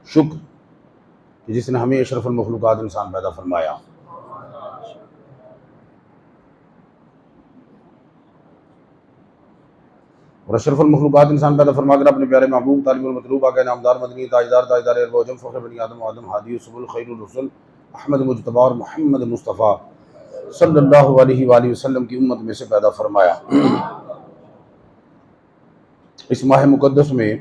शुक्र कि जिसने हमें अशरफुल मखलूकात इंसान पैदा फरमाया। और अशरफुल मखलूकात इंसान पैदा फरमाकर अपने प्यारे महबूब तालिबुल मतलूब आका नामदार मदनी ताजदार ताजदार अरबोजम फ़ख्र बनी आदम आदम हादी सुबुल खैरुल रसूल अहमद मुज्तबा और मोहम्मद मुस्तफ़ा सल्लल्लाहु अलैहि वसल्लम की उम्मत में से पैदा फरमाया। इस माह मुक़द्दस में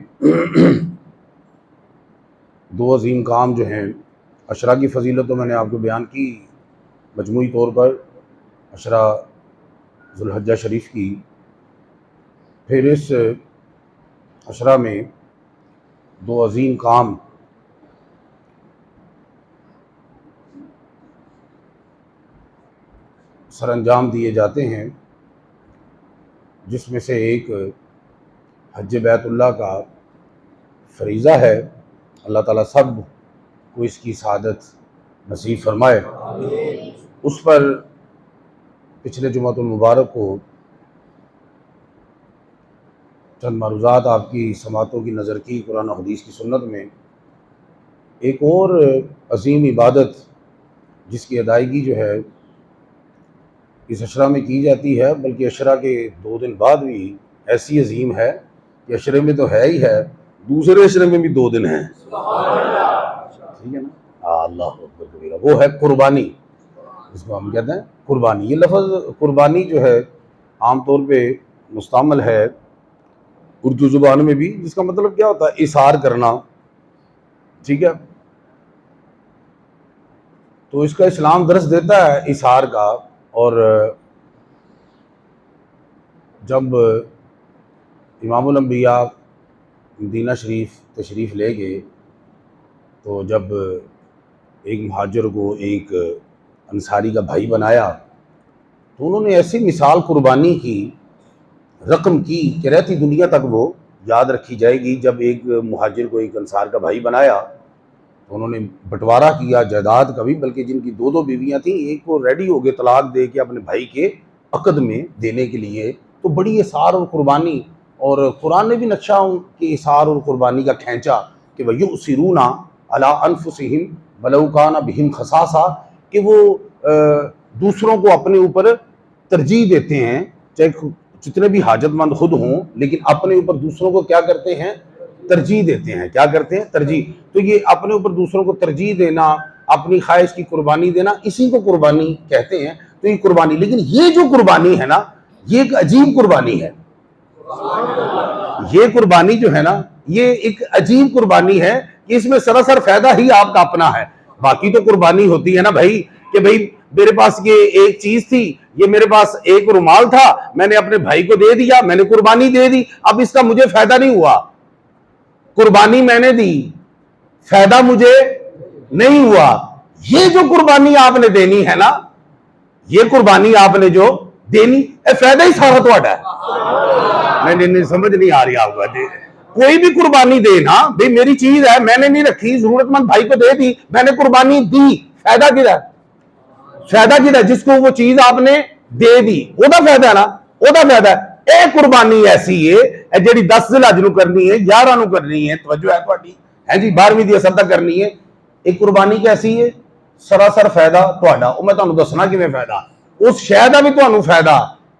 दो अजीम काम जो हैं, अशरा की फ़जीलत तो मैंने आपको बयान की मजमूई तौर पर, अशरा ज़ुल्हज्जा शरीफ की। फिर इस अशरा में दो अजीम काम सर अंजाम दिए जाते हैं, जिसमें से एक हज बैतुल्लाह का फरीज़ा है। अल्लाह ताला सब को इसकी सआदत नसीब फरमाए। उस पर पिछले जुमातुल मुबारक को चंद मरुज़ात आपकी समातों की नज़र की कुरान और हदीस की सुन्नत में। एक और अजीम इबादत जिसकी अदायगी जो है इस अशरा में की जाती है, बल्कि अशरा के 2 दिन बाद भी ऐसी अजीम है कि अशरे में तो है ही है, दूसरे अशरे में भी 2 दिन हैं। ठीक है ना, अल्लाह अकबर कबीरा। वो है कुर्बानी, जिसको हम कहते हैं कुर्बानी। ये लफ्ज़ कुर्बानी जो है आम तौर पे मुस्तअमल है उर्दू ज़ुबान में भी, जिसका मतलब क्या होता है, इसार करना। ठीक है, तो इसका इस्लाम दर्स देता है इसार का। और जब इमामुल अंबिया मदीना शरीफ तशरीफ़ ले गए, तो जब एक मुहाजिर को एक अंसारी का भाई बनाया, तो उन्होंने ऐसी मिसाल कुर्बानी की, रकम की कि रहती दुनिया तक वो याद रखी जाएगी। जब एक मुहाजिर को एक अंसार का भाई बनाया, तो उन्होंने बंटवारा किया जायदाद का भी, बल्कि जिनकी 2-2 बीवियाँ थीं, एक को रेडी हो गए तलाक दे के अपने भाई के अक़द में देने के लिए। तो बड़ी इसार और कुर्बानी, और कुरान ने भी नक्शा उनकी इसार और कुर्बानी का खींचा कि वयुसिरूना अला अनफुसिहिम वलौ काना बिहिम खसासा, कि वो दूसरों को अपने ऊपर तरजीह देते हैं, चाहे जितने भी हाजतमंद खुद हों, लेकिन अपने ऊपर दूसरों को क्या करते हैं, तरजीह देते हैं। क्या करते हैं, तरजीह। तो ये अपने ऊपर दूसरों को तरजीह देना, अपनी ख्वाहिश की कुर्बानी देना, इसी को कुर्बानी कहते हैं। तो ये कुर्बानी, लेकिन ये जो कुर्बानी है ना, ये एक अजीब कुर्बानी है। ये कुर्बानी जो है ना, ये एक अजीब कुर्बानी है कि इसमें सरासर फायदा ही आपका अपना है। बाकी तो कुर्बानी होती है ना भाई, कि भाई मेरे पास ये एक चीज थी, ये मेरे पास एक रुमाल था, मैंने अपने भाई को दे दिया, मैंने कुर्बानी दे दी, अब इसका मुझे फायदा नहीं हुआ। कुर्बानी मैंने दी, फायदा मुझे नहीं हुआ। ये जो कुर्बानी आपने देनी है ना, ये कुर्बानी आपने जो देनी है, फायदा ही सारा थोड़ा है। नहीं, समझ नहीं आ रही आपको। कोई भी कुर्बानी देना, भाई मेरी चीज है, मैंने नहीं रखी, जरूरतमंद भाई को दे दी, मैंने कुर्बानी दी, फायदा किधर, फायदा किधर, जिसको वो चीज आपने दे दी, ओदा फायदा है ना, ओदा फायदा है। ए कुर्बानी ऐसी है जी 10 जिलहज नूं करनी है, 11 नूं करनी है, तवज्जो है तुहाडी, है जी 12वीं दी असर तक करनी है। एक कुर्बानी कैसी है, सरासर फायदा तुहाडा। ਉਹ मैं ਤੁਹਾਨੂੰ ਦੱਸਣਾ ਕਿਵੇਂ फायदा, उस शै दा भी ਤੁਹਾਨੂੰ फायदा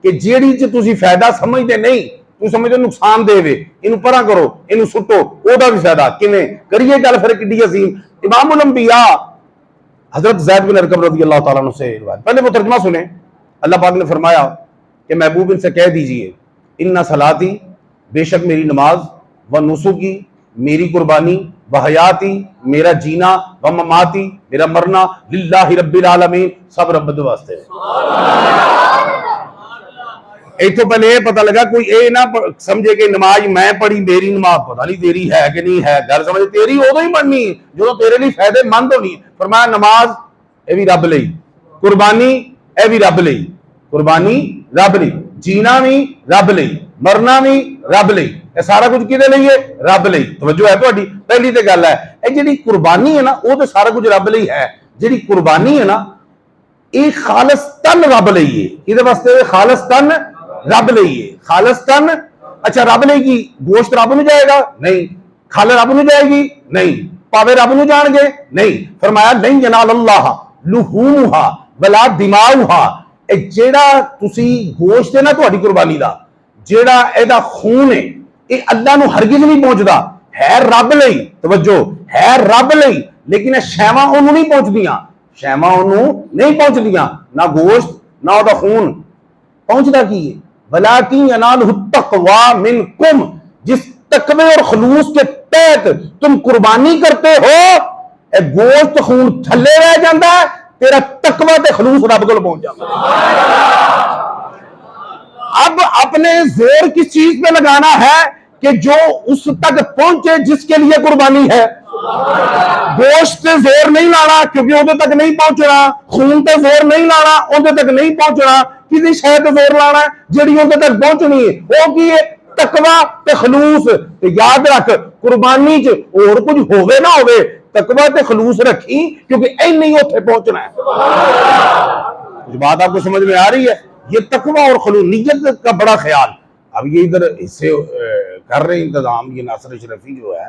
कि ਜਿਹੜੀ ਚ ਤੁਸੀਂ फायदा समझते नहीं, तुम समझो नुकसान देवे, इनू परा करो, इनू सुटो, ओदा भी फायदा किवें करिए। गल फिर किड्डी अजीम। इमामुल अंबिया हजरत ज़ैद बिन अरकम रज़ी अल्लाह तआला अन्हु से पहले वो तर्जुमा सुने। अल्लाह पाक ने फरमाया कि महबूब इनसे कह दीजिए, इन्ना सलाती, बेशक मेरी नमाज, व नुसुकी, मेरी कुर्बानी, व हयाती, मेरा जीना, व ममाती, मेरा मरना, लिल्लाहि रब्बिल आलमीन, सब रब दे वास्ते। इतो पहले ये पता लगा, कोई ये ना समझे कि नमाज मैं पढ़ी, मेरी नमाज पता नहीं तेरी है कि नहीं है। गल समझ, तेरी उदो ही पढ़नी जो तेरे लिए फायदेमंद होनी। फरमाया नमाज ये भी रब लई, कुर्बानी ये भी रब लई, कुर्बानी रब लई, जीना भी रब लई, मरना भी रब लई, ये सारा कुछ किहदे लई है, रब लई। तवज्जो है तुहाडी। पहली तो गल है, ये जिहड़ी कुर्बानी है ना, वो तो सारा कुछ रब लई है। जिहड़ी कुर्बानी है ना, ये खालिस्तन रब लई है। किहदे वास्ते, खालिस्तन रब लई है, खालिस्तन। अच्छा, रब लई की गोश्त रब नूं जाएगा नहीं, खल रब नूं जाएगी नहीं, पावे रब नूं जाण गए नहीं। फरमाया नहीं यनाल अल्लाह लुहूमुहा वला दिमाउहा, जेड़ा तुसी गोश्त है ना तुहाडी कुर्बानी दा, जेड़ा एदा खून है, ये अल्लाह नूं हरगिज नहीं पहुंचदा, है रब लई, तवज्जो है रब लई, लेकिन शैवां ओनू नहीं पहुंचदियां, शैवां ओनू नहीं पहुंचदियां, ना गोश्त ना ओदा खून पहुंचदा की है। वलाकिन यनालहु तक़वा मिनकुम, जिस तकवे और खलूस के तहत तुम कुर्बानी करते हो, गोश्त खून थल्ले रह जाता है, तेरा तकवा ते खलूस रब को पहुंच जाता है। अब अपने जोर किस चीज पे लगाना है कि जो उस तक पहुंचे जिसके लिए कुर्बानी है। गोश्त से जोर नहीं लाना क्योंकि उधर तक नहीं पहुंचना, खून से जोर नहीं लाना उधर तक नहीं पहुंचना, किसी शय से जोर लाना जी उधर तक पहुंचनी है वो की तकवा ते खलूस। ते याद रख कुर्बानी च और कुछ होवे ना होवे, तकवा ते खलूस रखी क्योंकि ऐन ही उत्थे पहुंचना है। कुछ बात आपको समझ में आ रही है? ये तकवा और खलूस, नियत का बड़ा ख्याल। अब ये इधर हिस्से कर रहे इंतजाम, ये नासिर शरफी जो है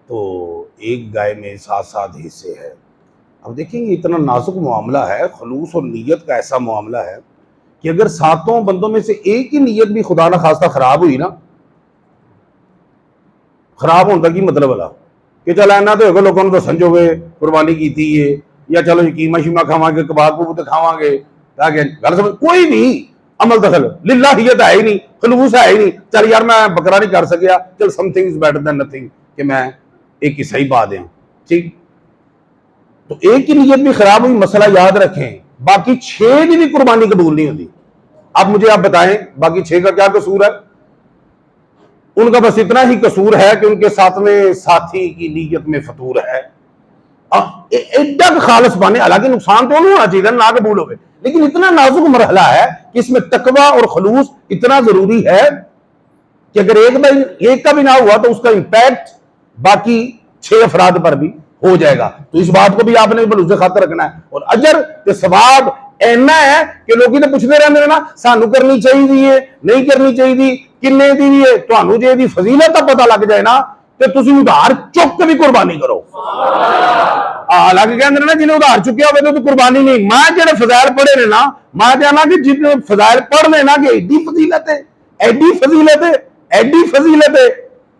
तो एक गाय में 7-7 हिस्से है। अब देखेंगे इतना नाजुक मामला है, खलूस और नीयत का ऐसा मामला है कि अगर 7 बंदों में से एक ही नीयत भी खुदा ना खास्ता खराब हुई ना, खराब होने की मतलब वाला कि चल इन्ना तो लोगों को समझो कुर्बानी की थी है, या चलो कीमा शीमा खावे कबाब कबूत खावे ताकि गल समझ, कोई भी अमल दखल लिल्लाहियत है ही नहीं, खलूस है ही नहीं। चल यार मैं बकरा नहीं कर सकिया, चल something is better than nothing, कि मैं एक ही सही बात है, ठीक। तो एक की नीयत भी खराब हुई, मसला याद रखें, बाकी 6 की भी कुर्बानी कबूल नहीं होती। अब मुझे आप बताएं बाकी 6 का क्या कसूर है? उनका बस इतना ही कसूर है कि उनके 7वें साथी की नीयत में फतूर है। एडा खालस पाने, हालांकि नुकसान तो नहीं होना चाहिए ना कबूल हो, लेकिन इतना नाजुक मरहला है कि इसमें तकवा और खलूस इतना जरूरी है कि अगर एक का भी ना हुआ तो उसका इंपैक्ट बाकी 6 अफराद पर भी हो जाएगा। तो इस बात को भी आपने बलूज़े खातर रखना है। और अजर के सवाब ऐना है कि लोग तो पूछते रहते ना सानू करनी चाहिए नहीं करनी चाहिए, किन्ने दी है, तुहानू जे दी फजीलत का पता लग जाए ना तो तुसीं उधार चुक के भी कुर्बानी करो। हालांकि कहते ना जिन्हें उधार चुके हो तो कुर्बानी नहीं। मैं जो फजाइल पढ़े ने ना, मैं कहना कि जिन्हें फजाइल पढ़ लेना कि एडी फजीलत है, एडी फजीलत है, एडी फजीलत है,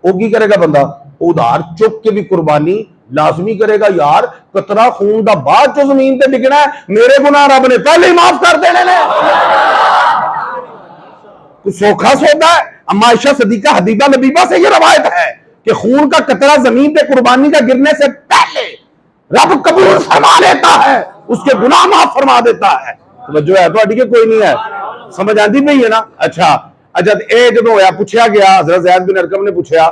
वो की करेगा बंदा? उधार चुक के भी कुर्बानी लाजमी करेगा। यार कतरा खून का बाद चो जमीन पे डिगना है, मेरे गुनाह रब ने पहले ही माफ कर देने ने। कुछ सौखा सौदा है? अम्मा आयशा सदीका हदीबा लबीबा से ये रवायत है कि खून का कतरा जमीन पे कुर्बानी का गिरने से पहले रब कबूल फरमा लेता है, उसके गुनाह माफ फरमा देता है। तो जो है तो के कोई नहीं है, समझ आती पई है ना? अच्छा अजद ए जो होया पूछा गया, हजरत ज़ैद बिन अरकम ने पूछा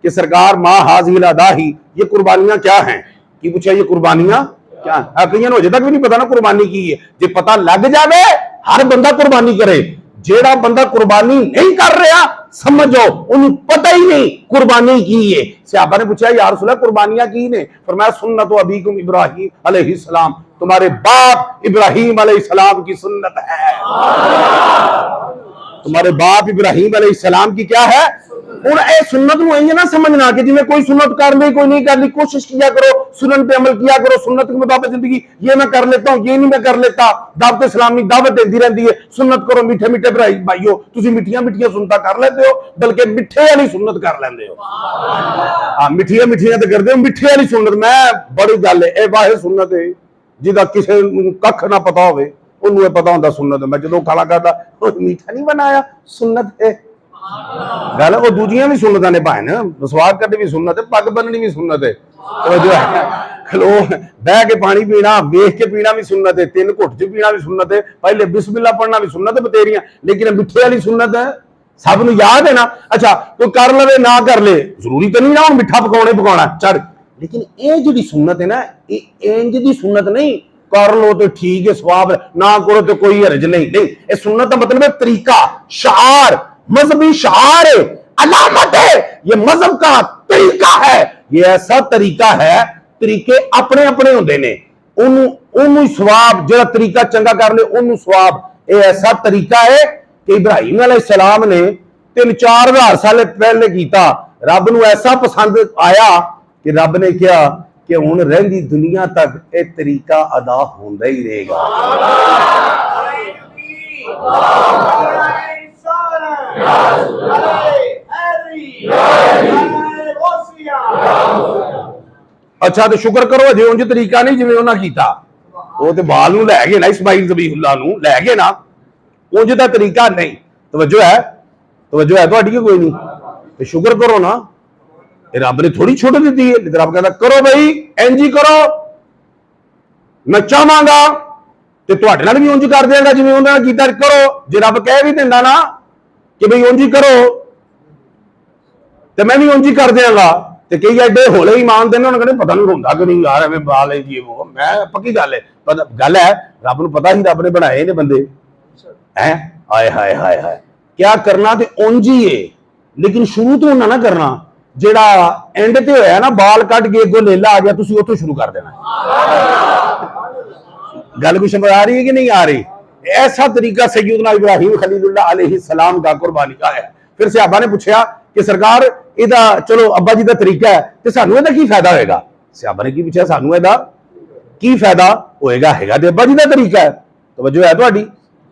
कि सरकार माँ हाज़िल अदाही, ये कुर्बानियां क्या हैं? कि पूछा ये कुर्बानियां क्या है? कईयां अजे तक भी नहीं पता ना कुर्बानी की है। जो पता लग जाए हर बंदा कुर्बानी करे, जेड़ा बंदा कुर्बानी नहीं कर रहा समझो उन्हें पता ही नहीं कुर्बानी की है। सहाबा ने पूछा या रसूल अल्लाह कुर्बानियां की ने? फरमाया सुन्नत अबीकुम इब्राहीम अलैहिस्सलाम, तुम्हारे बाप इब्राहीम अलैहिस्सलाम की सुन्नत है। तुम्हारे बाप इब्राहीम अलैहिस्सलाम की क्या है? और ए सुन्नत में ना समझना कि जिन्हें कोई सुन्नत कर ली कोई नहीं कर ली, कोशिश किया करो, सुन्नत पे अमल किया करो, सुन्नत के मुताबिक जिंदगी, ये मैं कर लेता हूं ये नहीं मैं कर लेता। दावत इस्लामी दावत देती रहती है, सुन्नत करो मीठे मीठे भाइयों, तुम मिठिया मिठिया सुनता कर लेते हो, बल्कि मिठे वाली सुन्नत कर लेंदे हो। हाँ मिठिया मिठिया तो करते हो, मिठे वाली सुन्नत मैं बड़ी गल है, वाहे सुन्नत है जिदा किसी कख ना पता होवे उन्होंने पता होता सुन्नत। मैं जो खाला करता मीठा नहीं बनाया सुन्नत है गल, वो दूजिया भी सुन्नत ने भाई ना, स्वाद करनी भी सुन्नत है, पग बननी भी सुन्नत है, तो जो है खलो बह के पानी पीना वेख के पीना भी सुन्नत है, 3 घुट च पीना भी सुन्नत है, पहले बिस्मिल्लाह पढ़ना भी सुन्नत है बतेरियां, लेकिन मिठे वाली सुन्नत है सब नूं याद है ना। अच्छा कोई कर ले ना कर ले जरूरी तो नहीं ना मिठा पकाना चढ़, लेकिन ये जी सुन्नत है ना इंज दी सुन्नत नहीं, कर लो तो ठीक है स्वाब ना करो तो कोई हर्ज नहीं। ये सुन्नत का मतलब है तरीका, शार, मजहबी शार है, अलामत है, ये मजहब का तरीका है। ये ऐसा तरीका है, तरीके अपने अपने होंदे ने, उन्होंने स्वाब जो तरीका चंगा कर ले उन्होंने स्वाब। ये ऐसा तरीका है कि इब्राहीम अलैहिस्सलाम ने 3-4 हज़ार साल पहले किया, रब नूं ऐसा पसंद आया कि रब ने कहा कि हुण रहिंदी दुनिया तक ये तरीका अदा होंदा ही रहेगा। अच्छा तो शुक्र करो अजे उंज तरीका नहीं जिवें उन्हां कीता, वो तो बाल नूं लै गए ना, इस्माइल ज़बीहुल्लाह नूं लै गए ना, उंज दा तरीका नहीं। तवज्जो है तुहाडी कोई नहीं, तो शुक्र करो ना, रब ने थोड़ी छुट दी है। रब कहता करो भाई इंज ही करो, मैं चाहांगा तो तुहाडे नाल भी उंज कर देंगा जिवें उन्हां ने कीता, करो। जे रब कह भी दिंदा ना कि भाई उंज ही करो तो मैं भी उंज ही कर देंगा, तो कई एडे होले ईमान देने उन्होंने कहते पता नहीं होंदा कि नहीं यार एवं बाल है जी वो, मैं पक्की गल है, गल है रब नूं पता ही रब ने बनाए ने बंदे हैं। हाय हाय हाय हाय, क्या करना तो उंज ही है, लेकिन शुरू तो ना करना जेड़ा एंड ते होया ना, बाल कट के अगों लेला आ गया, तुसीं उत्थों शुरू कर देना। गल कुछ समझ आ रही है कि नहीं आ रही? ऐसा तरीका सैयदना इब्राहिम खलीलुल्लाह अलैहि सलाम का कुर्बानी का है। फिर सहाबा ने पूछा कि सरकार इहदा चलो अब्बा जी का तरीका है तो सानू इहदा की फायदा होएगा? सहाबा ने की पूछा सानू इहदा की फायदा होएगा? हैगा ते अब्बा जी का तरीका है। तवज्जो है तुहाडी?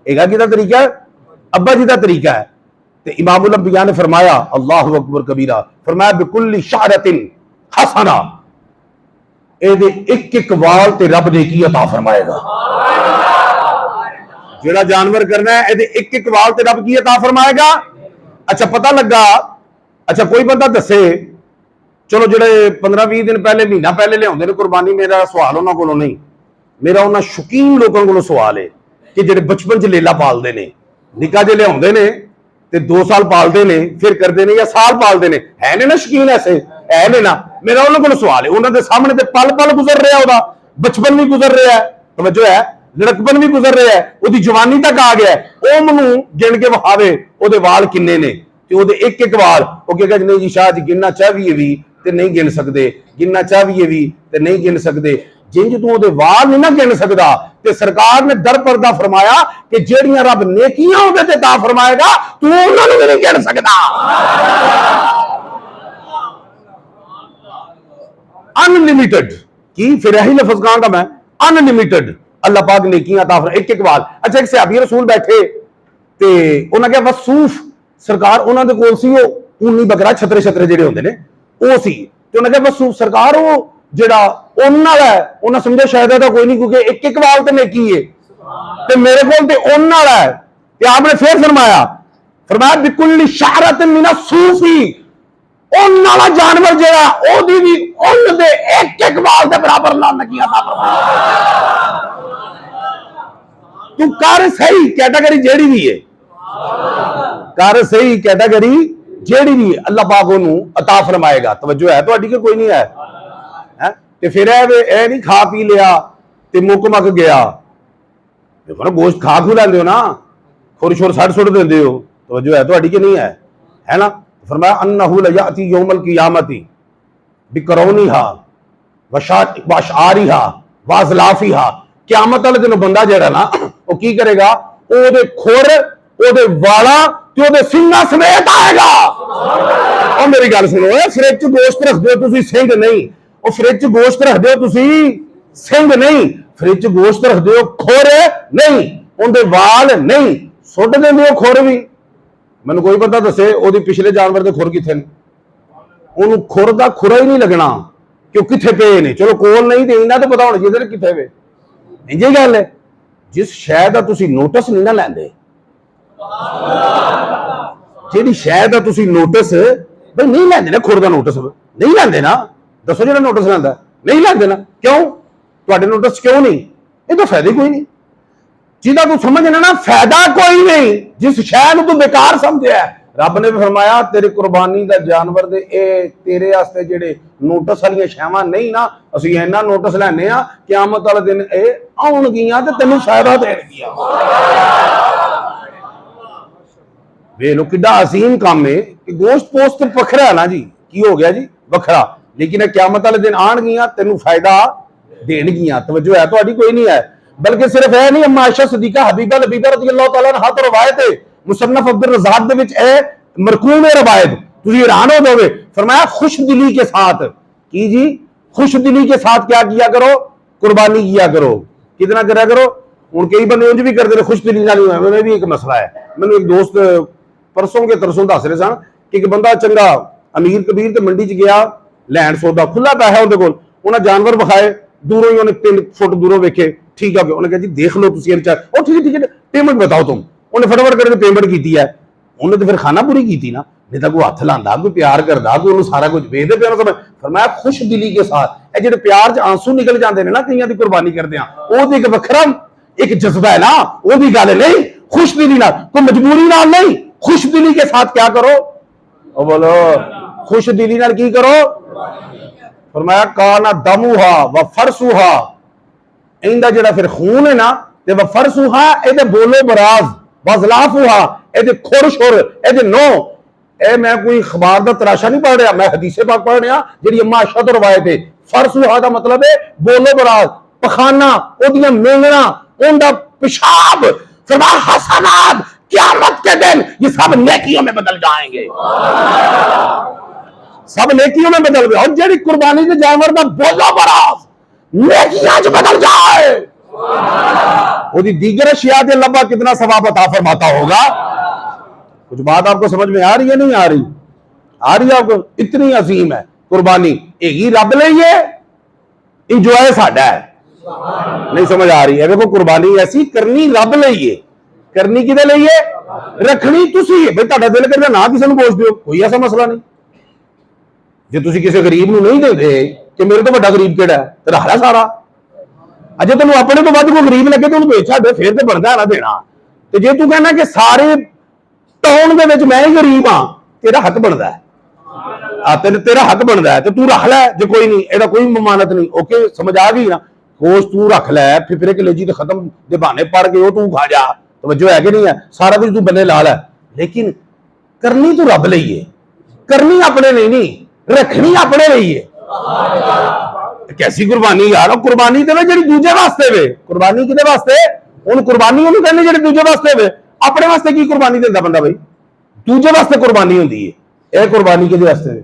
हैगा किहदा तरीका है? अब्बा जी का तरीका है। तो इमामुल अंबिया ने फरमाया अल्लाहु अकबर कबीरा, फरमाया बिकुल्ली शारतिन हसना, एदे एक एक वाल ते रब ने की अता फरमाएगा। जेड़ा जानवर करना है एदे एक एक वाल ते रब की अता फरमाएगा। अच्छा पता लगा, अच्छा कोई बंदा दसे, चलो जेड़े 15-20 दिन पहले महीना पहले लियाउंदे ने कुर्बानी, मेरा सवाल उन्हां कोलों नहीं, मेरा उन्हां शौकीन लोगों कोलों सवाल है कि जेड़े बचपन च लेला पालदे ने, निक्का जे लियाउंदे ने ते 2 साल पालते ने, फिर करते ने या साल पालते ने, है ने ना शकीन ऐसे है ने ना? मेरा उन्होंने को सवाल है, उन्होंने सामने ते पल पल गुजर रहा है, ओदा बचपन भी गुजर रहा है, तवज्जो है, लड़कपन भी गुजर रहा है, ओदी जवानी तक आ गया है, ओ मैनू गिन के विखावे ओदे वाल किन्ने ने ते ओदे एक एक वाल, ओ कहेगा नहीं जी शाह जी गिनना चाहिए भी ते नहीं गिन सकते, गिनना चाहिए भी ते नहीं गिन सकते। जिंज तू ओदे वाल नहीं ना गिन सकदा, ते सरकार ने दर पर्दा फरमाया कि जेड़ियां रब नेकियां ओदे ते ता फरमाएगा, तू उन्हां नूं नहीं गिन सकदा। अनलिमिटेड की फिर यही लफ्ज कहां का मैं, अनलिमिटेड अल्लाह पाक नेकियां अता फरमाए, एक एक वाल। अच्छा एक सहाबी रसूल बैठे ते उन्हां कहा वसूफ सरकार, उन्हां दे कोल सी ओ ऊनी बकरा छतरे छतरे जेड़े हुंदे ने ओ सी, ते उन्हां कहा वसूफ सरकार ओ जेड़ा उन्हां दा है, उन्हां समझे शायद ऐसा कोई नहीं क्योंकि एक एक वाल ते नेकी है, ते मेरे कोल ते उन्हां दा है। ते आपने फिर फरमाया बिकुल्ली शारतिन मिना सूफी, उन्हां दा जानवर जेड़ा ओदी भी उन दे एक एक वाल दे बराबर ना नकियां अता फरमाया। तू कर सही कैटेगरी जेड़ी भी है, कर सही कैटेगरी जेड़ी भी अल्लाह पाक ओनू अता फरमाएगा। तवज्जो है तुहाडी कि कोई नहीं है? ते फिर ए नहीं खा पी लिया ते मुक मक गया, देखो ना गोश्त खा खू लैंदे हो ना, खुर शुर सड़ सुट देंदे हो, तवज्जो है तुहाडी कि नहीं है? है ना? फरमाया अन्नहु लयाती यौमल क़ियामती बिकरौनिहा वशारिहा वाज़लाफिहा, क़यामत वाले दिन बंदा जेड़ा ना वो की करेगा, ओदे खुर ओदे वाला ते ओदे सिंगा समेत आएगा। और मेरी गल सुनो, फ्रिज च गोश्त रखदे हो तुसीं सिंग नहीं, ਉਹ फ्रिज च गोश्त रखते हो तुसी सिंग नहीं, फ्रिज च गोश्त रखते हो खुर नहीं, उनके वाल नहीं, सुट देंगे हो खुर भी। मैंने कोई बंदा दसे ओदी पिछले जानवर के खुर किथे ने, उन्होंने खुर का खुरा ही नहीं लगना कि किथे पे ने, चलो कोल नहीं तो इन्ना तो पता होना चाहिए किथे वे। इंजी गल है, जिस शय का तुसी नोटिस नहीं ना लैंदे, जिहड़ी शय का तुसी नोटिस भाई नहीं लैंदे ना, खुर का नोटिस नहीं लैंदे ना, दसो जो नोटिस लैंदा नहीं लैंदे ना, क्यों? तुहाडे नोटिस क्यों नहीं? ये तो फायदा कोई नहीं, जिहदा तू समझना ना फायदा कोई नहीं, जिस शय नूं तू बेकार समझिया। रब ने भी फरमाया तेरी कुर्बानी का जानवर दे ए तेरे वास्ते जेड़े नोटिस वाली शैवां नहीं ना, असीं इन्ना नोटिस लैने आ क़यामत वाले दिन ए आउणगियां ते तैनूं फायदा देणगियां। वे लो किड्डा अजीम काम है कि गोश्त पोस्ट वखरा है ना जी, की हो गया जी वखरा, लेकिन क़यामत वाले दिन आणगियां तैनूं फायदा देणगियां। तवज्जो है तुहाडी कोई नहीं है? बल्कि सिर्फ है नहीं, अम्मा आयशा सिद्दीका हबीबा लबीबा रज़ियल्लाहु तआला अन्हा तो रवायत है मुसन्नफ अब्दुल रज़्ज़ाक दे विच है मरकूम है रवायत, तुसीं हैरान हो जाओगे। फरमाया खुश दिली के साथ की जी, खुश दिली के साथ क्या किया करो, कुर्बानी किया करो। कितना करा करो। हूँ कई बंदे उंज भी करते खुश दिली मैंने भी एक मसला है। मैंने एक दोस्त परसों के तरसों दस रहे सन कि एक बंदा चंगा अमीर कबीर तो मंडी च गया लैंड सौदा खुला पैसा उन्हें कोल उन्हें जानवर विखाए दूरों ही उन्हें 3 फुट दूरों वेखे ठीक है उन्हें कहा जी देख लो तुम ठीक है पेमेंट बताओ तुम उन्हें फटाफट करके पेमेंट की है उन्हें तो फिर खाना पूरी की ना नहीं तो कोई हथ लाता कोई प्यार करता कोई उन्हें सारा कुछ बेचते पे समय फरमाया खुश दिली के साथ ये जो प्यार च आंसू निकल जाते हैं ना कई की कुर्बानी करते हैं वो एक वखरा एक जज्बा है ना वो भी गल नहीं खुश दिली ना कोई मजबूरी ना नहीं खुश दिली के साथ क्या करो ओ बोलो खुश दिली नाल की करो फरमाया काना दमुहा व फरसुहा इंदा जेड़ा फिर खून है ना ते व फरसुहा एदे बोलो बराज वजलाफुहा एदे खुर शुर एदे नो ए मैं कोई अखबार दा तराशा नहीं पढ़ रहा मैं हदीसे पाक पढ़ रहा जेड़ी अम्मा आयशा तो रवायत है फरसुहा दा मतलब है बोलो बराज पखाना ओदियां मेंगना उनका पेशाब फरमाया हसनात क़यामत के दिन ये सब नेकियों में बदल जाएंगे सब नेकियों में बदल गए और जेडी कुर्बानी के जानवर का बोलो बराज नेकियां च बदल जाए ओदी दीगर अशिया के लब्बा कितना सवाब अता फरमाता होगा। कुछ बात आपको समझ में आ रही है नहीं आ रही है आपको इतनी अजीम है कुर्बानी एक रब लिए इंजॉय साडा है नहीं समझ आ रही है। देखो कुर्बानी ऐसी करनी रब लिए करनी किदे लिए रखनी तुसी भाई तुहाडा दिल करदा ना किसी को पोछ दिओ कोई ऐसा मसला नहीं जे तुसी किसी गरीब नूं नहीं देंदे कि मेरे तो बड़ा गरीब केड़ा है ते रख लै सारा अजे तेन अपने तो वध कोई गरीब लगे तो उन्हें बेच छड्ड फिर तो बनता है ना देना ते जे तू कहना कि सारे टाउन दे विच मैं ही गरीब हाँ तेरा हक बनता है तेरा हक बनता है तो तू रख लै जे कोई नहीं एदा कोई ममानत नहीं ओके समझ आ गई ना कोश तू रख लै फिफरे कलेजी तो खत्म दे बहाने पड़ गए तू खा जा तवज्जो है कि नहीं है सारा कुछ तू बल्ले ला लै लेकिन करनी तू रब लईए करनी अपने लिए नहीं रखनी अपने लिए कैसी कुर्बानी यार कुर्बानी तो जी दूजे वास्ते वे कुर्बानी कि वास्ते उन कुर्बानी उन्होंने कहनी जी दूजे वास्ते वे अपने वास्ते की कुर्बानी देता बंदा भाई दूजे वास्ते कुर्बानी होंगी है यह कुर्बानी कि वास्ते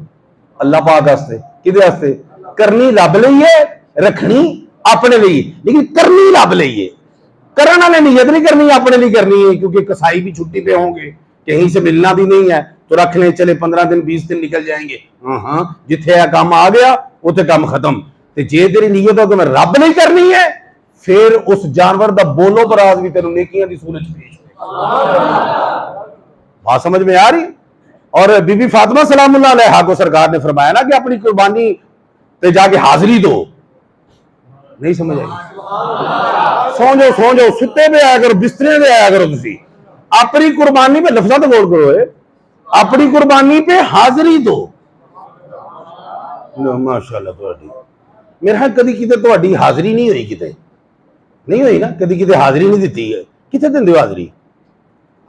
अल्लाह पाक वास्ते कि वास्ते करनी रब लईए रखनी अपने लिए लेकिन करनी रब लईए करने वाले नीयत नहीं करनी अपने लिए करनी है क्योंकि कसाई भी छुट्टी पे होंगे कहीं से मिलना भी नहीं है तो रख ले चले 15 दिन 20 दिन निकल जाएंगे हाँ जिथे काम आ गया उथे काम खत्म जे तेरी नीयत हो कि मैं रब नहीं करनी है फिर उस जानवर का बोलो बराज भी तेन नेकियां की सूरत पेश बात समझ में आ रही। और बीबी फातिमा सलामुल्लाह अलैहा को सरकार ने फरमाया ना कि अपनी कुर्बानी पे जाके हाजिरी दो नहीं समझ आई सो जाओ सुते पे आया करो बिस्तरे पे आया करो तुसी अपनी कुर्बानी पे लफ्ज़ां तो गौर करो अपनी कुर्बानी पे हाजिरी दो माशाअल्लाह तुहाडी मेरे ख्याल कभी किते तुहाडी हाजिरी नहीं हुई किते नहीं हुई ना कभी किते हाजिरी नहीं दी है किथे दिंदे हो हाजिरी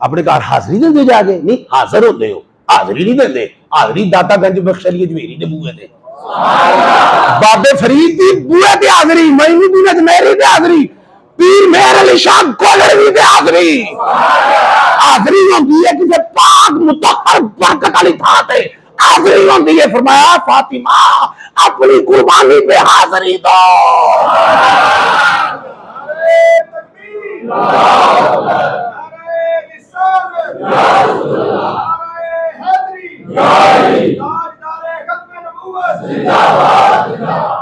अपने घर हाजिरी देंदे जाके नहीं हाजिर होते हो हाजिरी नहीं देंदे हाजिरी दाता गंज बख्शली जवेरी दे बूहे ते बाबे फरीद दी बूहे ते हाजिरी मैनू दी मेरी ते हाजिरी पीर मेहर अली शाह कोलड़ी ते हाजिरी हाजिरी होती है किसी पाक मुतहर बरकत वाली थां ते हाजिरी होती है फरमाया फातिमा अपनी कुर्बानी पे हाजिरी दो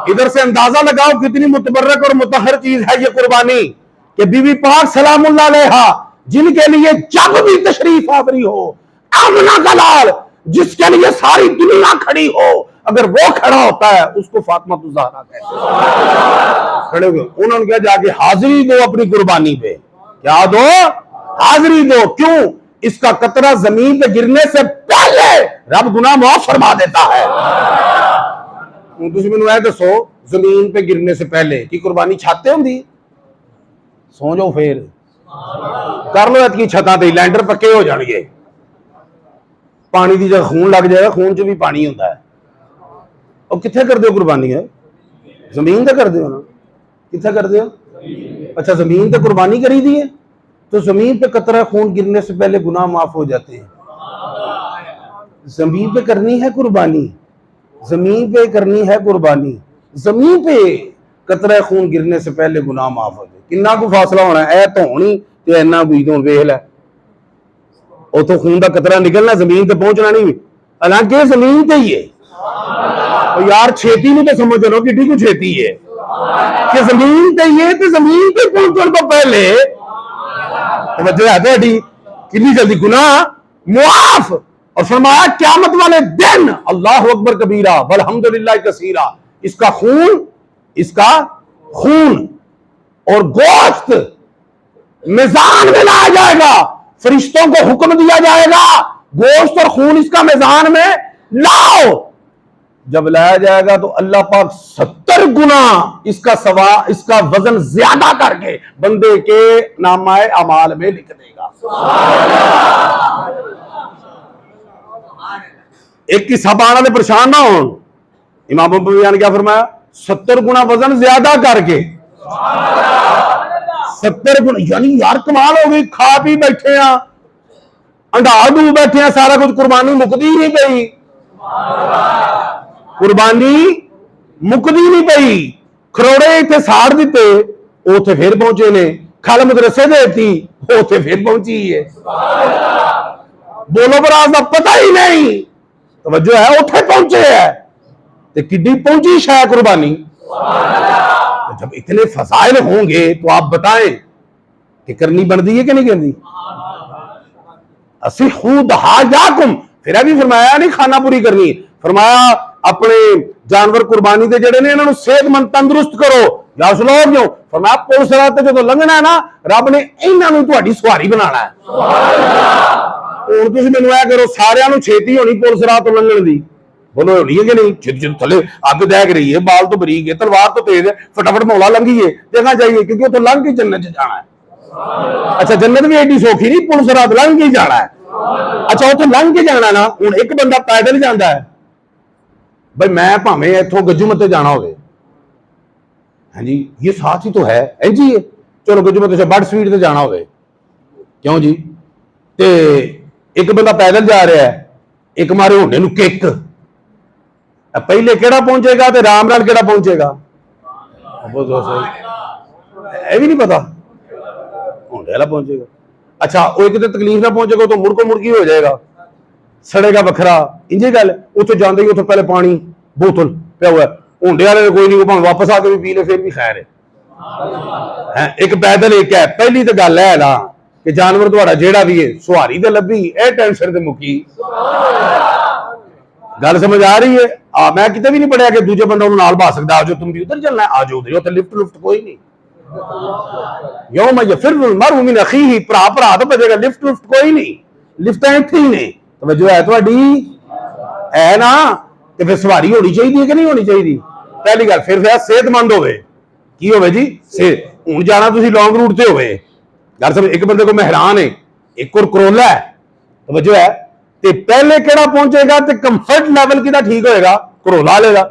इधर से अंदाजा लगाओ कितनी मुतबर्रक और मुतहर चीज है ये कुर्बानी कि बीबी पाक सलामुल्लाह अलैहा जिनके लिए जब भी तशरीफ आवरी हो आमना का लाल जिसके लिए सारी दुनिया खड़ी हो अगर वो खड़ा होता है उसको फातिमा ज़हरा कहते हैं खड़े हुए उन्होंने क्या जाके हाजिरी दो अपनी कुर्बानी पे क्या दो हाजिरी दो क्यों इसका कतरा जमीन पे गिरने से पहले रब गुनाह माफ फरमा देता है। तुम मैंने दसो जमीन पे गिरने से पहले की कुर्बानी छाते होंगी सो जाओ फिर कर लो इतनी छत्ता ते लैंडर पक्के हो जाएंगे पानी की जगह खून लग जाएगा खून च भी पानी होता है और कितने कर दो कुर्बानी है जमीन तो कर दो ना कितने कर दो अच्छा जमीन तो कुर्बानी करी दी है तो जमीन पे कतरा खून गिरने से पहले गुनाह माफ हो जाते हैं। जमीन पे करनी है कुर्बानी जमीन पे करनी है कुर्बानी जमीन पे कतरा खून गिरने से पहले गुनाह माफ हो जाए। किन्ना को फासला होना है धोनी तो इन्ना कोई तो वेख लै उतो खून का कतरा निकलना जमीन ते पहुंचना नहीं, हालांकि जमीन ते ही है। और यार छेती नहीं तो समझ लो कि को छेती है कि जमीन ते ही है, तो जमीन पे पहुंचने को पहले तो है थोड़ी कितनी जल्दी गुनाह मुआफ। और फरमाया क़यामत वाले दिन अल्लाह अकबर कबीरा वल्हम्दुलिल्लाह कसीरा, इसका खून और गोश्त मिजान में लाया जाएगा। फरिश्तों को हुक्म दिया जाएगा गोश्त और खून इसका मिजान में लाओ। जब लाया जाएगा तो अल्लाह पाक 70 गुना इसका वजन ज्यादा करके बंदे के नामाए अमाल में लिख देगा। एक की सबाना ने परेशान ना हो, इमाम अबू ने क्या फरमाया 70 गुना वजन ज्यादा करके 70 गुना, यानी यार कमाल हो गई। खा पी बैठे हैं, अंडा दू बैठे हैं, सारा कुछ कुर्बानी मुकदी नहीं पई, कुर्बानी मुकदी नहीं पई। खरोड़े इतने साड़ दिते, उथे फिर पहुंचे ने, खल मदरसे देती, उथे फिर पहुंची है। बोलो बराज का पता ही नहीं, तवज्जो है, उथे पहुंचे है तो किड्डी पहुंची शायद कुर्बानी। तो जब इतने फसाइल होंगे तो आप बताएं कि करनी बनती है कि नहीं करनी। असी खुद हाजाकुम, फिर अभी फरमाया नहीं खाना पूरी करनी, फरमाया अपने जानवर कुर्बानी के जड़े ने इन्होंने सेहतमंद तंदुरुस्त करो। या सुनो क्यों फरमाया पुलिस रात जो लंघना है ना, रब ने इन्होंने तुहाडी सवारी बनाना है। और तुम मैनू ऐ करो सारियां छेती होनी पुलिस रात लंघन की, बोलो होनी है कि नहीं। छिद छिद थले अग दहक रही है, बाल तो बरीक है, तलवार तो तेज है, फटाफट मौला लंघिए देखना चाहिए, क्योंकि उतो लंघ के जन्नत जाना है। अच्छा जन्नत भी एडी सौखी नहीं, पुलिस रात लंघ के जाना है। अच्छा उतो लंघ के जाना ना, हुण एक बंदा पैदल जाता है, भाई मैं भावें इथों गजुमते जाना हो, हाँ जी ये साथ ही तो है, जी है चलो गजुमते से बड़ स्पीड से जाना हो, क्यों जी, ते एक बंदा पैदल जा रहा है, एक मारे होने नूं किक, पहले केड़ा पहुंचेगा ते राम नाल केड़ा पहुंचेगा, ये भी नहीं पता, होने वाला पहुंचेगा। अच्छा वो एक तकलीफ ना पहुंचेगा तो मुड़को मुड़की हो जाएगा, सड़ेगा बखरा, इंजी गल। उतो जाते ही उतो पहले पानी बोतल पिया हुआ, होंडे वाले कोई नहीं, भावें वापस आके भी पी ले फिर भी खैर है। एक पैदल एक है, पहली तो गल है ना कि जानवर तुहाडा जेड़ा भी है सुहारी तो लभी, ए टेंशन ते मुकी। गल समझ आ रही है। मैं कितने भी नहीं पढ़िया कि दूजे बंदा उन्होंने नाल बहा सकता, आज तुम भी उधर चलना है, आज उधर, उत्थे लिफ्ट लुफ्ट कोई नहीं। यौम यफिर्रुल मरउ मिन अखीही, भरा भरा तो भजेगा, लिफ्ट लुफ्ट कोई नहीं, लिफ्ट इत्थे ही ने। तो जो है तुहाडी है ना, तो फिर सवारी होनी चाहिए कि नहीं होनी चाहिए। पहली गल फिर सेहतमंद होवे, की होवे जी सेहत। हुण जाना तुसीं लॉन्ग रूट ते होवे, गल समझ, एक बंदे को मैं हैरान है, एक और करोला है, तो जो है ते पहले केड़ा पहुंचेगा ते कंफर्ट लेवल किदा ठीक होएगा, करोला लेगा,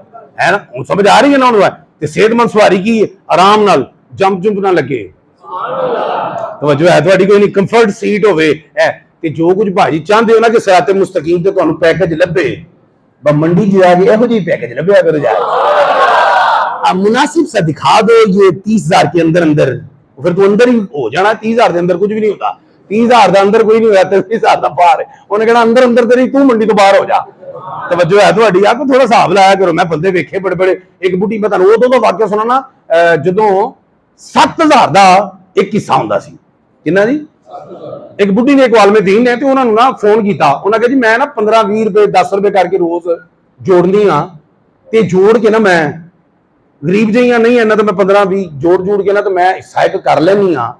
है ना। हुण समझ आ रही है ना, हुण ते सेहतमंद सवारी की आराम नाल जंप जुंप ना लगे, तो जो है तुहाडी कोई नहीं कंफर्ट सीट होवे है। कि जो कुछ भाजी चाहते हो ना कि सिराते मुस्तकीम ते तुहानू पैकेज लभे, बस मंडी च जाके इहो जी पैकेज लभ्या करो जाए, अब मुनासिब सा दिखा दो ये 30,000 के अंदर अंदर, फिर तो अंदर ही हो जाना। 30,000 के अंदर कुछ भी नहीं होता, 30,000 का अंदर कोई नहीं होता, 30,000 का बाहर है, उन्हें कहना अंदर अंदर तेरी तू मंडी तो बाहर हो जा। तवज्जो है तुहाडी, आपको थोड़ा हिसाब लाया करो। मैं बंदे वेखे बड़े बड़े, एक बुढ़ी मैं तुहानू उदों दा वाकया सुनाना जदों 7,000 का एक किस्सा हुंदा सी। किन्ना जी, एक बुढ़ी ने एक वालमे दीन ने उन्होंने ना फोन किया, उन्होंने कहा जी मैं ना 15-20 रुपए 10 रुपए करके रोज जोड़नी हाँ, ते जोड़ के ना मैं गरीब जी नहीं है ना, तो मैं 15-20 जोड़ के ना तो मैं हिस्सा एक कर लेनी हाँ,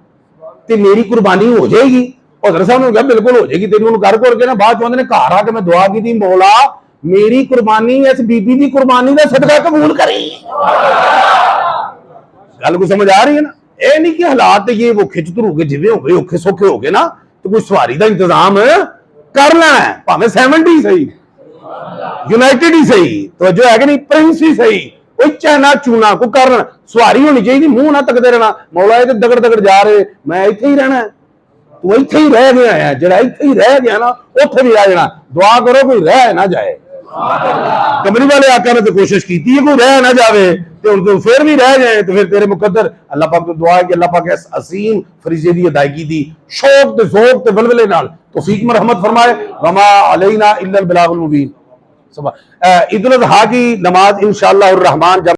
तो मेरी कुर्बानी हो जाएगी। हज़रत साहब ने कहा बिल्कुल हो जाएगी, तेन कर करके ना बाद चौंदे ने घर आके मैं दुआ की थी, मौला मेरी कुर्बानी इस बीबी की कुर्बानी का सदका कबूल करी। गल को समझ आ रही है ना। ये नहीं कि हालात ये वो खिच धरू के जिवे हो गए औखे सौखे हो गए ना, तो कोई सवारी का इंतजाम करना है, भावें 70 सही, यूनाइटेड ही सही, तो जो है कि नहीं प्रिंस ही सही, कोई चाइना चूना को करना, सवारी होनी चाहिए, मुंह ना तकते रहना, मौला ये दगड़ दगड़ जा रहे, मैं इत्थे ही रहना है, तू इत्थे ही रह गया है, जरा इत्थे ही रह गया ना उत्थे भी रह जाना, दुआ करो कोई रह ना जाए। कमरी वाले आका ने तो कोशिश की थी कोई रह ना जावे तो उनको फिर भी रह गए तो फिर तेरे मुकद्दर अल्लाह पाक तो दुआ है कि अल्लाह पाक इस असीम फरीजे दी अदायगी दी शौक ते ज़ौक ते वलवले नाल तौफीक मरहमत फरमाए। वमा अलैना इल्लल बलागुल मुबीन। ईद उल अज़हा की नमाज इंशाअल्लाह रहमान